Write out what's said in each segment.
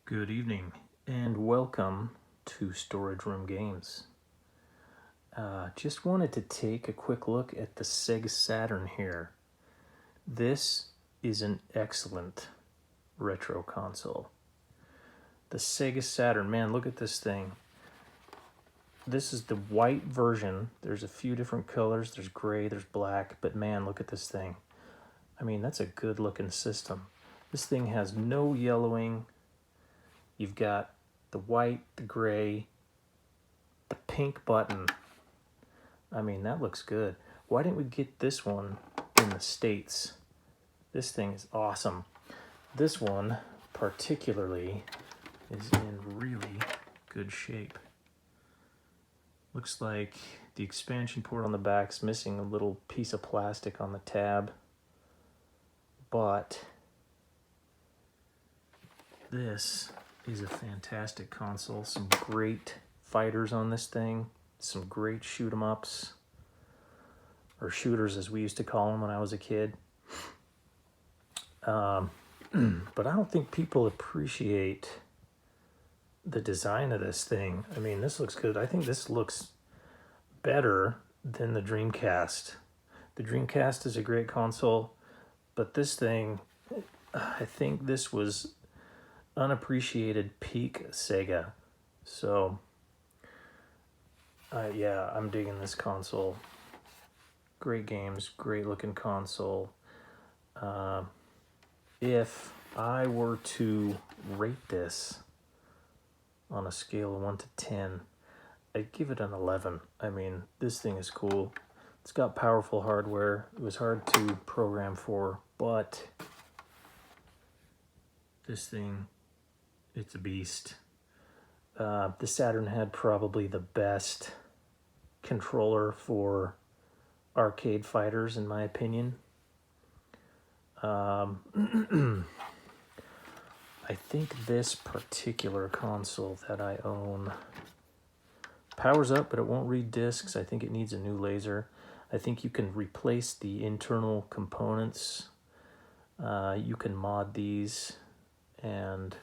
Good evening and welcome to Storage Room Games. Just wanted to take a quick look at the Sega Saturn here. This is an excellent retro console. The Sega Saturn, man, look at this thing. This is the white version. There's a few different colors. There's gray, there's black, but man, look at this thing. I mean, that's a good looking system. This thing has no yellowing. You've got the white, the gray, the pink button. I mean, that looks good. Why didn't we get this one in the States? This thing is awesome. This one particularly is in really good shape. Looks like the expansion port on the back's missing a little piece of plastic on the tab. But this is a fantastic console. Some great fighters on this thing. Some great shoot 'em ups. Or shooters as we used to call them when I was a kid. But I don't think people appreciate the design of this thing. I mean, this looks good. I think this looks better than the Dreamcast. The Dreamcast is a great console, but this thing, I think this was unappreciated peak Sega. So, yeah, I'm digging this console. Great games, great looking console. If I were to rate this on a scale of 1 to 10, I'd give it an 11. I mean, this thing is cool. It's got powerful hardware. It was hard to program for, but this thing, it's a beast. The Saturn had probably the best controller for arcade fighters, in my opinion. I think this particular console that I own powers up, but it won't read discs. I think it needs a new laser. I think you can replace the internal components. You can mod these and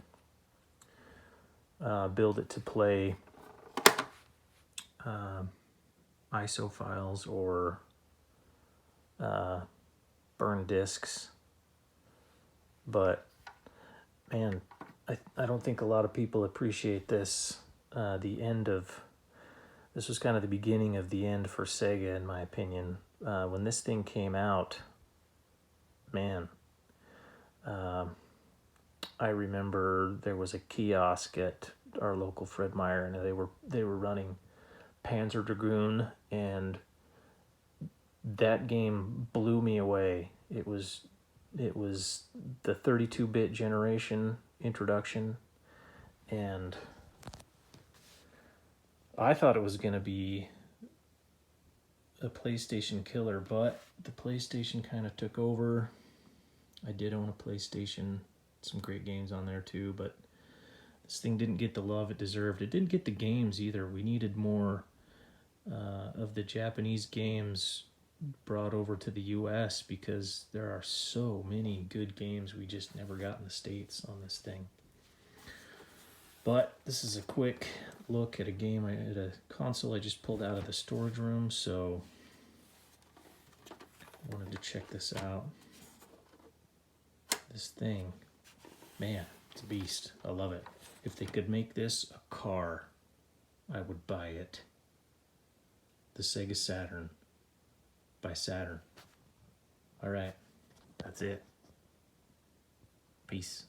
build it to play ISO files or burn discs. But man, I don't think a lot of people appreciate this. This was kind of the beginning of the end for Sega, in my opinion. When this thing came out, man, I remember there was a kiosk at our local Fred Meyer, and they were running Panzer Dragoon, and that game blew me away. It was the 32-bit generation introduction, and I thought it was going to be a PlayStation killer, but the PlayStation kind of took over. I did own a PlayStation, some great games on there too, but this thing didn't get the love it deserved. It didn't get the games either. We needed more of the Japanese games brought over to the US because there are so many good games we just never got in the States on this thing. But this is a quick look at a console I just pulled out of the storage room, so I wanted to check this out. This thing, man, it's a beast. I love it. If they could make this a car, I would buy it. The Sega Saturn by Saturn. All right, that's it. Peace.